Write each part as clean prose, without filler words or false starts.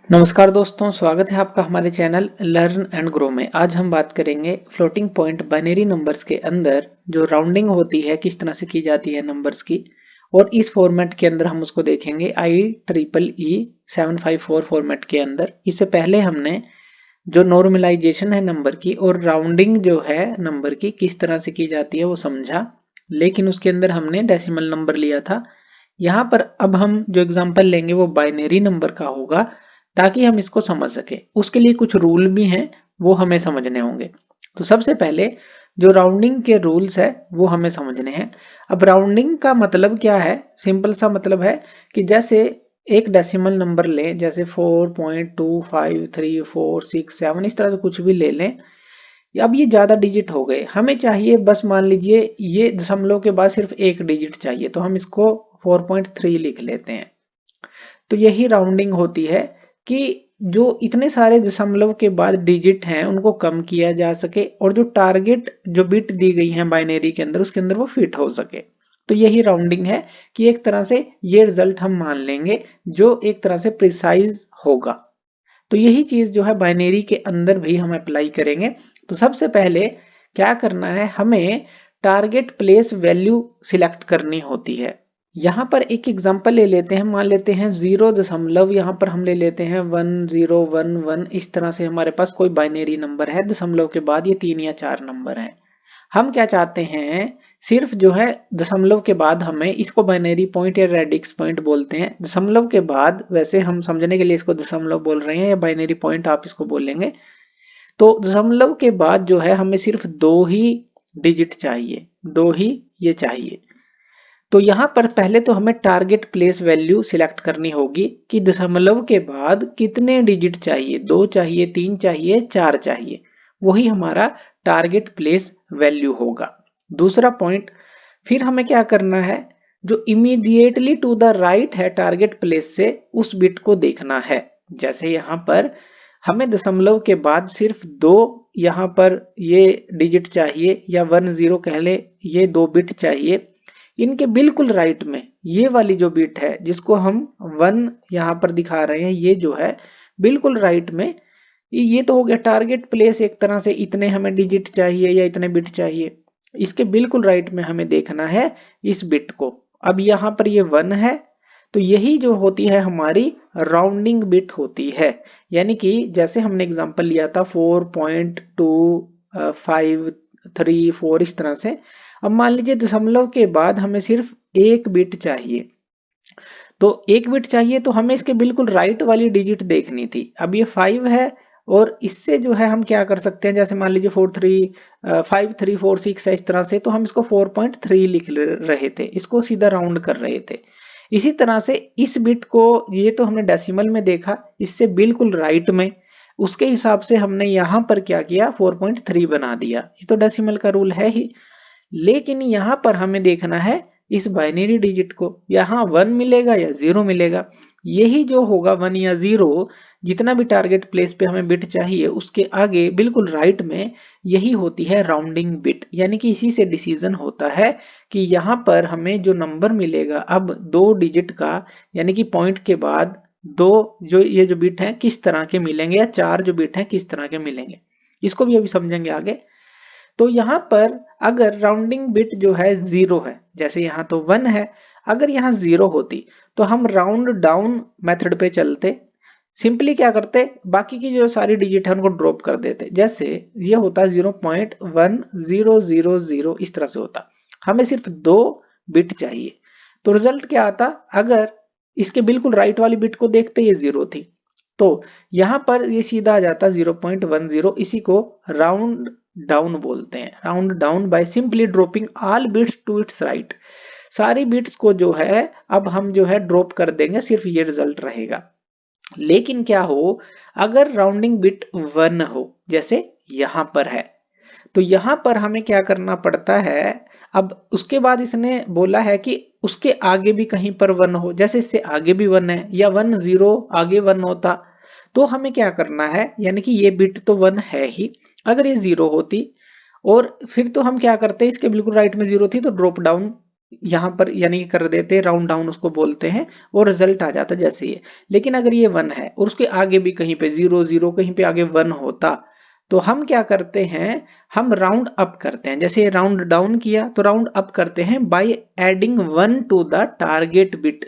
नमस्कार दोस्तों, स्वागत है आपका हमारे चैनल लर्न एंड ग्रो में। आज हम बात करेंगे फ्लोटिंग पॉइंट बाइनरी नंबर्स के अंदर जो राउंडिंग होती है किस तरह से की जाती है नंबर्स की। और इस फॉर्मेट के अंदर हम उसको देखेंगे IEEE 754 फॉर्मेट के अंदर। इससे पहले हमने जो नॉर्मलाइजेशन है नंबर की और राउंडिंग जो है नंबर की किस तरह से की जाती है वो समझा, लेकिन उसके अंदर हमने डेसिमल नंबर लिया था। यहाँ पर अब हम जो एग्जांपल लेंगे वो बाइनरी नंबर का होगा, ताकि हम इसको समझ सके। उसके लिए कुछ रूल भी हैं, वो हमें समझने होंगे। तो सबसे पहले जो राउंडिंग के रूल्स है वो हमें समझने हैं। अब राउंडिंग का मतलब क्या है? सिंपल सा मतलब है कि जैसे एक डेसिमल नंबर लें, जैसे 4.25346 इस तरह से कुछ भी ले लें। अब ये ज्यादा डिजिट हो गए, हमें चाहिए बस मान लीजिए ये दशमलव के बाद सिर्फ एक डिजिट चाहिए, तो हम इसको 4.3 लिख लेते हैं। तो यही राउंडिंग होती है कि जो इतने सारे दशमलव के बाद डिजिट हैं उनको कम किया जा सके और जो टारगेट जो बिट दी गई है बाइनरी के अंदर उसके अंदर वो फिट हो सके। तो यही राउंडिंग है कि एक तरह से ये रिजल्ट हम मान लेंगे जो एक तरह से प्रिसाइज होगा। तो यही चीज जो है बाइनरी के अंदर भी हम अप्लाई करेंगे। तो सबसे पहले क्या करना है, हमें टारगेट प्लेस वैल्यू सिलेक्ट करनी होती है। यहाँ पर एक एग्जांपल ले लेते हैं, मान लेते हैं 0 दशमलव, यहाँ पर हम ले लेते हैं 1011। इस तरह से हमारे पास कोई बाइनरी नंबर है, दशमलव के बाद ये 3 या 4 नंबर हैं। हम क्या चाहते हैं, सिर्फ जो है दशमलव के बाद हमें इसको बाइनरी पॉइंट या रेडिक्स पॉइंट बोलते हैं। दशमलव के बाद, वैसे हम समझने के लिए इसको दशमलव बोल रहे हैं या बाइनरी पॉइंट आप इसको बोलेंगे। तो दशमलव के बाद जो है हमें सिर्फ दो ही डिजिट चाहिए, दो ही ये चाहिए। तो यहां पर पहले तो हमें टारगेट प्लेस वैल्यू सिलेक्ट करनी होगी कि दशमलव के बाद कितने डिजिट चाहिए, 2 चाहिए, 3 चाहिए, 4 चाहिए। वही हमारा टारगेट प्लेस वैल्यू होगा। दूसरा पॉइंट, फिर हमें क्या करना है, जो इमीडिएटली टू द राइट है टारगेट प्लेस से उस बिट को देखना है। जैसे यहां पर हमें दशमलव के बाद सिर्फ दो यहाँ पर ये डिजिट चाहिए, या 10 कह ले, ये दो बिट चाहिए। इनके बिल्कुल राइट में ये वाली जो बिट है जिसको हम 1 यहाँ पर दिखा रहे हैं, ये जो है बिल्कुल राइट में, ये तो हो गया टारगेट प्लेस। एक तरह से इतने हमें डिजिट चाहिए या इतने बिट चाहिए, इसके बिल्कुल राइट में हमें देखना है इस बिट को। अब यहाँ पर ये 1 है, तो यही जो होती है हमारी राउंडिंग बिट होती है। यानी कि जैसे हमने एग्जांपल लिया था 4.2534 इस तरह से। अब मान लीजिए दशमलव के बाद हमें सिर्फ एक बिट चाहिए, तो एक बिट चाहिए तो हमें इसके बिल्कुल राइट वाली डिजिट देखनी थी। अब ये 5 है, और इससे जो है हम क्या कर सकते हैं, जैसे मान लीजिए 5346 है इस तरह से, तो हम इसको 4.3 लिख रहे थे, इसको सीधा राउंड कर रहे थे। इसी तरह से इस बिट को, ये तो हमने डेसिमल में देखा, इससे बिल्कुल राइट में, उसके हिसाब से हमने यहां पर क्या किया, 4.3 बना दिया। ये तो डेसिमल का रूल है ही। लेकिन यहां पर हमें देखना है इस बाइनरी डिजिट को, यहां 1 मिलेगा या 0 मिलेगा। यही जो होगा 1 या 0, जितना भी टारगेट प्लेस पे हमें बिट चाहिए उसके आगे बिल्कुल राइट में, यही होती है राउंडिंग बिट। यानी कि इसी से डिसीजन होता है कि यहाँ पर हमें जो नंबर मिलेगा अब दो डिजिट का, यानी कि पॉइंट के बाद दो जो ये जो बिट हैं किस तरह के मिलेंगे, या चार जो बिट हैं किस तरह के मिलेंगे, इसको भी अभी समझेंगे आगे। तो यहाँ पर अगर राउंडिंग बिट जो है 0 है, जैसे यहाँ तो 1 है, अगर यहाँ 0 होती तो हम राउंड डाउन मेथड पे चलते। सिंपली क्या करते, बाकी की जो सारी डिजिट है उनको ड्रॉप कर देते। जैसे ये होता 0.1000 इस तरह से होता, हमें सिर्फ दो बिट चाहिए। तो रिजल्ट क्या आता, अगर इसके बिल्कुल राइट वाली बिट को देखते ये 0 थी, तो यहां पर ये सीधा आ जाता 0.10। इसी को राउंड डाउन बोलते हैं, round down by simply dropping all bits to its right. सारी बिट्स को जो है अब हम जो है ड्रॉप कर देंगे, सिर्फ ये रिजल्ट रहेगा। लेकिन क्या हो, अगर राउंडिंग बिट 1 हो, जैसे यहां पर है, तो यहां पर हमें क्या करना पड़ता है। अब उसके बाद इसने बोला है कि उसके आगे भी कहीं पर 1 हो, जैसे इससे आगे भी 1 है, या 10 आगे 1 होता, तो हमें क्या करना है, यानी कि ये बिट तो 1 है ही, अगर ये 0 होती और फिर तो हम क्या करते, इसके बिल्कुल राइट में 0 थी तो ड्रॉप डाउन यहाँ पर यानी कि कर देते, राउंड डाउन उसको बोलते हैं, और रिजल्ट आ जाता जैसे ये। लेकिन अगर ये 1 है और उसके आगे भी कहीं पे 0 0 कहीं पे आगे 1 होता, तो हम क्या करते हैं, हम राउंड अप करते हैं। जैसे राउंड डाउन किया तो राउंड अप करते हैं by adding 1 to the target bit.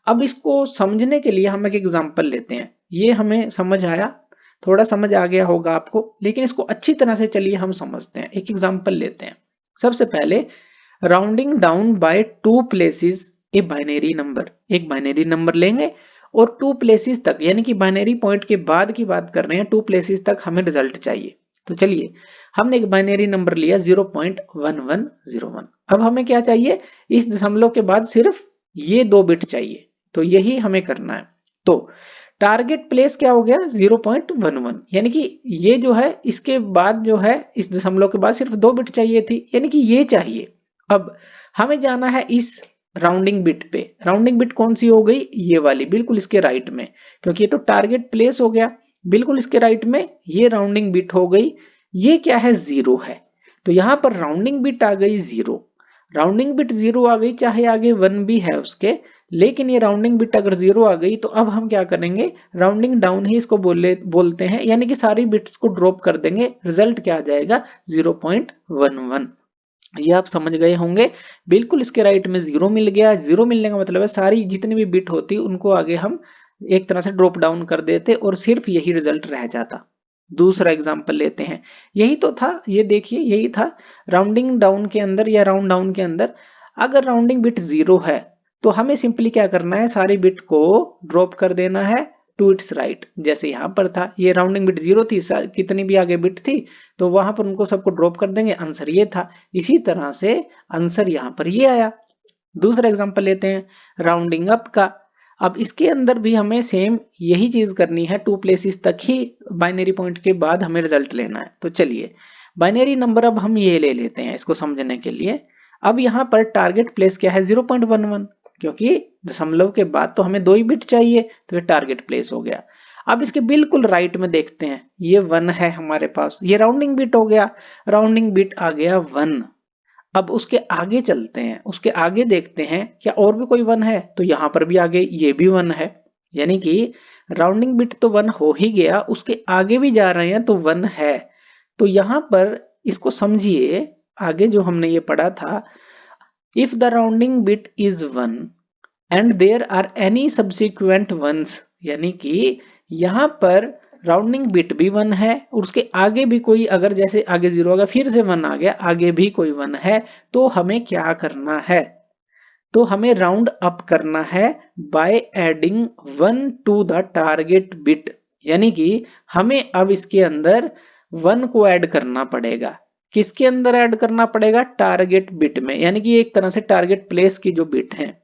अब इसको समझने के लिए हम एक एग्जांपल लेते हैं। ये हमें समझ आया, थोड़ा समझ आ गया होगा आपको, लेकिन इसको अच्छी तरह से चलिए हम समझते हैं। एक एग्जांपल लेते हैं। सबसे पहले rounding down by 2 places a binary number, एक बाइनरी नंबर लेंगे और 2 प्लेसेस तक, यानी कि बाइनरी पॉइंट के बाद की बात कर रहे हैं, 2 प्लेसेस तक हमें रिजल्ट चाहिए। तो चलिए हमने एक बाइनरी नंबर लिया 0.1101। अब हमें क्या चाहिए, इस दशमलव के बाद सिर्फ ये 2 बिट चाहिए, तो यही हमें करना है। तो टारगेट प्लेस क्या हो गया 0.11, यानी कि ये जो है इसके बाद जो है इस दशमलव के बाद सिर्फ 2 बिट चाहिए थी, यानी कि ये चाहिए। अब हमें जाना है इस राउंडिंग बिट पे। राउंडिंग बिट कौन सी हो गई, ये वाली, बिल्कुल इसके राइट में, क्योंकि ये तो टारगेट प्लेस हो गया, बिल्कुल इसके राइट में ये राउंडिंग बिट हो गई। ये क्या है, 0 है, तो यहां पर राउंडिंग बिट आ गई 0। राउंडिंग बिट 0 आ गई, चाहे आगे 1 भी है उसके, लेकिन ये राउंडिंग बिट अगर 0 आ गई तो अब हम क्या करेंगे, राउंडिंग डाउन ही इसको बोलते हैं, यानी कि सारी बिट्स को ड्रॉप कर देंगे। रिजल्ट क्या आ जाएगा 0.11। ये आप समझ गए होंगे, बिल्कुल इसके राइट में 0 मिल गया। 0 मिलने का मतलब है सारी जितनी भी बिट होती उनको आगे हम एक तरह से ड्रॉप डाउन कर देते और सिर्फ यही रिजल्ट रह जाता। दूसरा एग्जांपल लेते हैं। यही तो था, ये देखिए यही था राउंडिंग डाउन के अंदर या राउंड डाउन के अंदर। अगर राउंडिंग बिट 0 है तो हमें सिंपली क्या करना है, सारी बिट को ड्रॉप कर देना है टू इट्स राइट। जैसे यहां पर था, ये राउंडिंग बिट 0 थी, कितनी भी आगे बिट थी तो वहां पर उनको सबको ड्रॉप कर देंगे, आंसर ये था। इसी तरह से आंसर यहां पर ये आया। दूसरा एग्जांपल लेते हैं राउंडिंग अप का। अब इसके अंदर भी हमें सेम यही चीज करनी है, 2 प्लेसेस तक ही बाइनरी पॉइंट के बाद हमें रिजल्ट लेना है। तो चलिए बाइनरी नंबर अब हम ये ले लेते हैं इसको समझने के लिए। अब यहाँ पर टारगेट प्लेस क्या है 0.11, क्योंकि दशमलव के बाद तो हमें 2 ही बिट चाहिए, तो ये टारगेट प्लेस हो गया। अब इसके बिल्कुल राइट में देखते हैं, ये 1 है हमारे पास, ये राउंडिंग बिट हो गया, राउंडिंग बिट आ गया 1। अब उसके आगे चलते हैं, उसके आगे देखते हैं क्या और भी कोई 1 है, तो यहां पर भी आगे ये भी 1 है, यानी कि राउंडिंग बिट तो 1 हो ही गया, उसके आगे भी जा रहे हैं तो 1 है। तो यहां पर इसको समझिए, आगे जो हमने ये पढ़ा था, if the rounding bit is 1 and there are any subsequent ones, यानी कि यहां पर राउंडिंग बिट भी 1 है और उसके आगे भी कोई, अगर जैसे आगे 0 आ गया फिर से 1 आ गया, आगे भी कोई 1 है, तो हमें क्या करना है, तो हमें राउंड अप करना है by adding 1 to the target bit. यानी कि हमें अब इसके अंदर 1 को ऐड करना पड़ेगा। किसके अंदर ऐड करना पड़ेगा, टारगेट बिट में, यानी कि एक तरह से टारगेट प्लेस की जो बिट है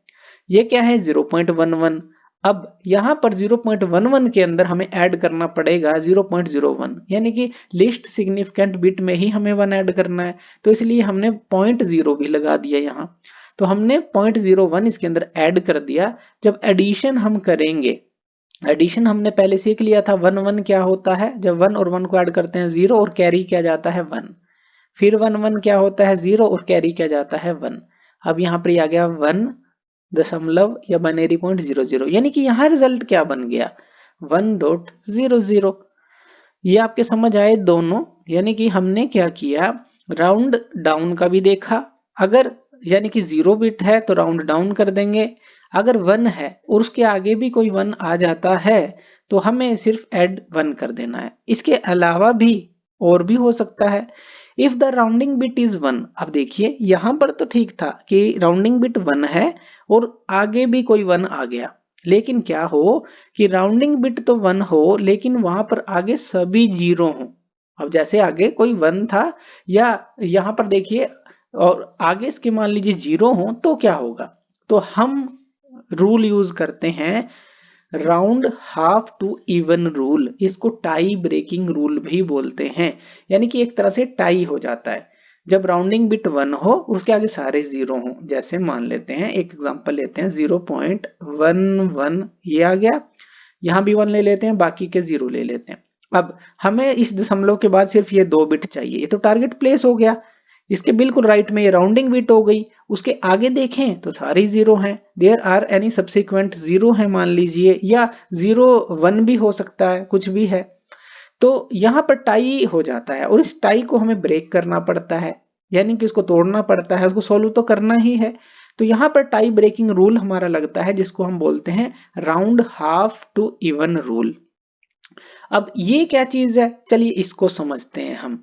ये क्या है 0.11। अब यहां पर 0.11 के अंदर हमें ऐड करना पड़ेगा 0.01, यानी कि लिस्ट सिग्निफिकेंट बिट में ही हमें 1 ऐड करना है, तो इसलिए हमने 0.0 भी लगा दिया यहाँ। तो हमने 0.01 इसके अंदर ऐड कर दिया। जब एडिशन हम करेंगे, एडिशन हमने पहले सीख लिया था 1 1 क्या होता है, जब 1 और 1 को ऐड करते हैं 0 और कैरी किया जाता है 1, फिर 1 1 क्या होता है 0 और कैरी किया जाता है 1। अब यहाँ पर आ गया 1 दशमलव या बाइनरी पॉइंट 00, यानी कि यहाँ रिजल्ट क्या बन गया 1.00। ये आपके समझ आए दोनों, यानी कि हमने क्या किया, राउंड डाउन का भी देखा, अगर यानी कि 0 बिट है तो राउंड डाउन कर देंगे, अगर 1 है और उसके आगे भी कोई 1 आ जाता है तो हमें सिर्फ ऐड 1 कर देना है। इसके अलावा भी और भी हो सकता है, if the rounding bit is 1। अब देखिए यहां पर तो ठीक था कि राउंडिंग बिट 1 है और आगे भी कोई 1 आ गया, लेकिन क्या हो कि राउंडिंग बिट तो 1 हो लेकिन वहां पर आगे सभी 0 हो। अब जैसे आगे कोई 1 था या यहां पर देखिए और आगे इसके मान लीजिए 0 हो तो क्या होगा, तो हम रूल यूज करते हैं round half to even rule, इसको टाई ब्रेकिंग रूल भी बोलते हैं। यानी कि एक तरह से टाई हो जाता है जब राउंडिंग बिट 1 हो और उसके आगे सारे 0 हो। जैसे मान लेते हैं, एक एग्जांपल लेते हैं 0.11 ये आ गया, यहां भी 1 ले लेते हैं, बाकी के 0 ले लेते हैं। अब हमें इस दशमलव के बाद सिर्फ ये 2 बिट चाहिए, ये तो टारगेट प्लेस हो गया, इसके बिल्कुल राइट में ये राउंडिंग बिट हो गई। उसके आगे देखें तो सारी जीरो हैं, there are any subsequent zero है मान लीजिए, या 0 1 भी हो सकता है, कुछ भी है। तो यहाँ पर टाई हो जाता है और इस टाई को हमें ब्रेक करना पड़ता है, यानी कि उसको तोड़ना पड़ता है, उसको सोल्व तो करना ही है। तो यहाँ पर टाई ब्रेकिंग रूल हमारा लगता है, जिसको हम बोलते हैं round half to even rule. अब ये क्या चीज है, चलिए इसको समझते हैं हम।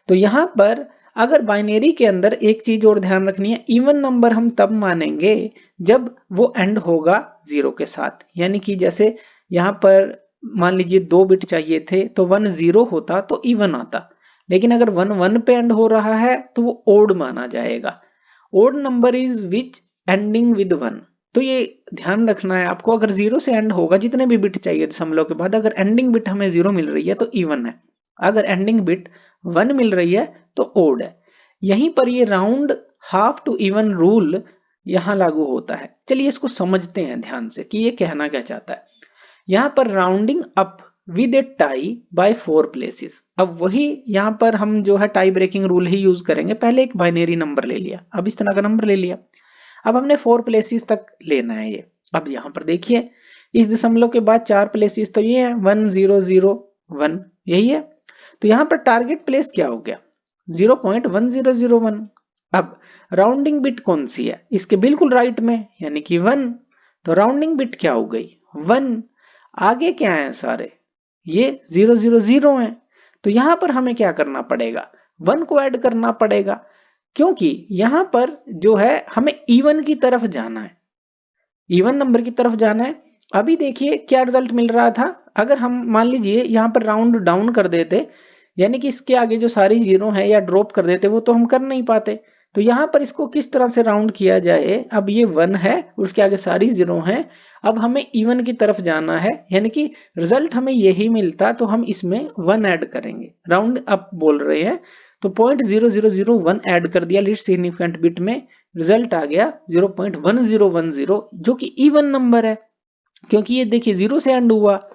तो यहाँ पर अगर बाइनरी के अंदर एक चीज और ध्यान रखनी है, इवन नंबर हम तब मानेंगे जब वो एंड होगा 0 के साथ। यानी कि जैसे यहाँ पर मान लीजिए 2 बिट चाहिए थे, तो 1 0 होता तो इवन आता, लेकिन अगर 1 1 पे एंड हो रहा है तो वो ओड माना जाएगा। Odd number is which ending with 1। तो ये ध्यान रखना है आपको, अगर 0 से एंड होगा, जितने भी बिट चाहिए दशमलव के बाद, अगर एंडिंग बिट हमें 0 मिल रही है तो इवन है, अगर एंडिंग बिट 1 मिल रही है तो ओड है। यहीं पर ये round half to even rule यहां लागू होता है। चलिए इसको समझते हैं ध्यान से कि ये कहना क्या चाहता है। यहां पर rounding up with a tie by 4 places. अब वही यहां पर हम जो है टाई ब्रेकिंग रूल ही यूज करेंगे। पहले एक बाइनरी नंबर ले लिया, अब इस तरह का नंबर ले लिया, अब हमने 4 प्लेसेस तक लेना है ये। अब यहां पर देखिए इस दशमलव के बाद 4 प्लेसेस तो ये है 1 0 0 1, यही है। तो यहां पर टारगेट प्लेस क्या हो गया 0.1001। अब राउंडिंग बिट कौन सी है, इसके बिल्कुल राइट में, यानी कि 1। तो राउंडिंग बिट क्या हो गई 1। आगे क्या है सारे, ये 0 0 0 है। तो यहां पर हमें क्या करना पड़ेगा, 1 को ऐड करना पड़ेगा, क्योंकि यहां पर जो है हमें इवन की तरफ जाना है, इवन नंबर की तरफ जाना है। अभी देखिए क्या रिजल्ट मिल रहा था, अगर हम मान लीजिए यहां पर राउंड डाउन कर देते, यानी कि इसके आगे जो सारी जीरो है या ड्रॉप कर देते, वो तो हम कर नहीं पाते। तो यहां पर इसको किस तरह से राउंड किया जाए, अब ये 1 है उसके आगे सारी जीरो है, अब हमें इवन की तरफ जाना है, यानी कि रिजल्ट हमें यही मिलता, तो हम इसमें 1 ऐड करेंगे, राउंड अप बोल रहे हैं तो 0.0001 ऐड कर दिया लीस्ट सिग्निफिकेंट बिट में, रिजल्ट आ गया 0.1010, जो कि इवन नंबर है। क्योंकि ये देखिए 0 से एंड हुआ,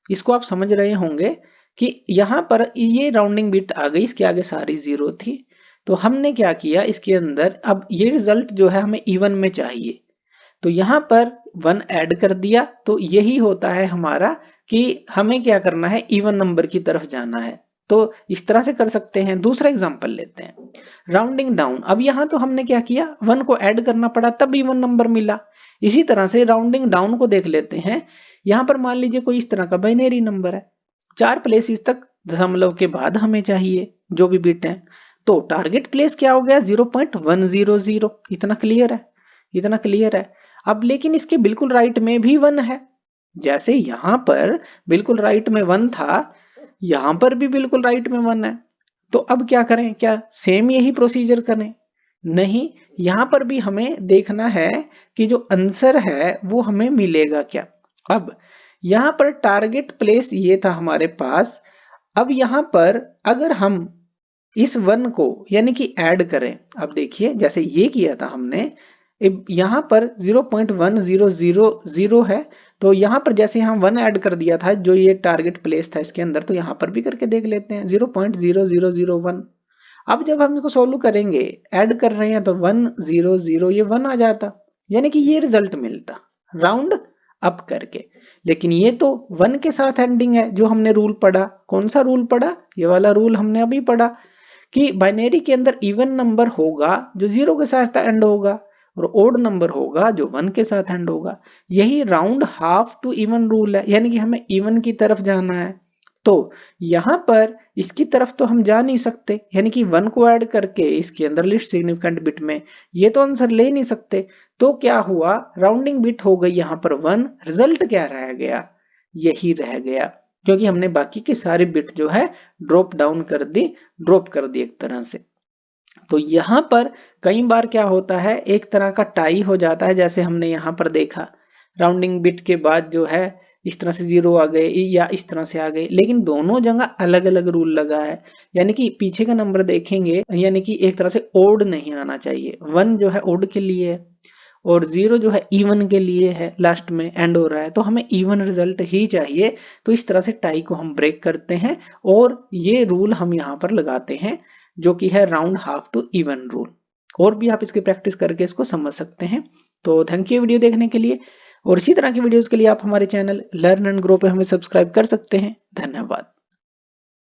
इसको आप समझ रहे होंगे कि यहां पर ये राउंडिंग बिट आ गई, इसके आगे सारी जीरो थी। तो हमने क्या किया इसके अंदर, अब ये रिजल्ट जो है हमें इवन में चाहिए, तो यहां पर 1 ऐड कर दिया। तो यही होता है हमारा कि हमें क्या करना है, इवन नंबर की तरफ जाना है। तो इस तरह से कर सकते हैं। दूसरा एग्जांपल लेते हैं, राउंडिंग डाउन। अब यहां तो हमने क्या किया, 1 को ऐड करना पड़ा तब इवन नंबर मिला। इसी तरह से राउंडिंग डाउन को देख लेते हैं। यहां पर मान लीजिए कोई इस तरह का बाइनरी नंबर है, 4 प्लेसेस तक दशमलव के बाद हमें चाहिए जो भी बिट है। तो टारगेट प्लेस क्या हो गया 0.100। इतना क्लियर है, इतना क्लियर है। अब लेकिन इसके बिल्कुल राइट में भी 1 है, जैसे यहां पर बिल्कुल राइट में 1 था, यहां पर भी बिल्कुल राइट में 1 है। तो अब क्या करें, क्या सेम यही प्रोसीजर करें? नहीं, यहां पर भी हमें देखना है कि जो आंसर है वो हमें मिलेगा क्या। अब यहां पर टारगेट प्लेस ये था हमारे पास। अब यहां पर अगर हम इस 1 को यानी कि ऐड करें, अब देखिए जैसे ये किया था हमने, यहां पर 0.1000 है, तो यहां पर जैसे हम 1 ऐड कर दिया था जो ये टारगेट प्लेस था इसके अंदर, तो यहां पर भी करके देख लेते हैं 0.0001। अब जब हम इसको सोल्व करेंगे, ऐड कर रहे हैं तो 1 0 0 ये 1 आ जाता, यानी कि ये रिजल्ट मिलता राउंड अप करके। लेकिन ये तो 1 के साथ एंडिंग है, जो हमने रूल पढ़ा, कौन सा रूल पढ़ा, ये वाला रूल हमने अभी पढ़ा कि बाइनरी के अंदर इवन नंबर होगा जो 0 के साथ एंड होगा, और ओड नंबर होगा जो 1 के साथ एंड होगा। यही round half to even rule है, यानी कि हमें इवन की तरफ जाना है। तो यहां पर इसकी तरफ तो हम जा नहीं सकते, यानी कि 1 को ऐड करके इसके अंदर लिस्ट सिग्निफिकेंट बिट में ये तो आंसर ले नहीं सकते। तो क्या हुआ, राउंडिंग बिट हो गई यहां पर 1, रिजल्ट क्या रह गया, यही रह गया, क्योंकि हमने बाकी के सारे बिट जो है ड्रॉप डाउन कर दी, ड्रॉप कर दी एक तरह से। तो यहां पर कई बार क्या होता है, एक तरह का टाई हो जाता है, जैसे हमने यहां पर देखा राउंडिंग बिट के बाद जो है इस तरह से 0 आ गए या इस तरह से आ गए, लेकिन दोनों जगह अलग अलग रूल लगा है। यानी कि पीछे का नंबर देखेंगे, यानी कि एक तरह से ओड नहीं आना चाहिए, 1 जो है ओड के लिए है और 0 जो है इवन के लिए है, लास्ट में एंड हो रहा है, तो हमें इवन रिजल्ट ही चाहिए। तो इस तरह से टाई को हम ब्रेक करते हैं और ये रूल हम यहाँ पर लगाते हैं। जो कि है round half to even rule. और भी आप इसकी प्रैक्टिस करके इसको समझ सकते हैं। तो थैंक यू वीडियो देखने के लिए, और इसी तरह की वीडियोस के लिए आप हमारे चैनल लर्न एंड ग्रो पे हमें सब्सक्राइब कर सकते हैं। धन्यवाद।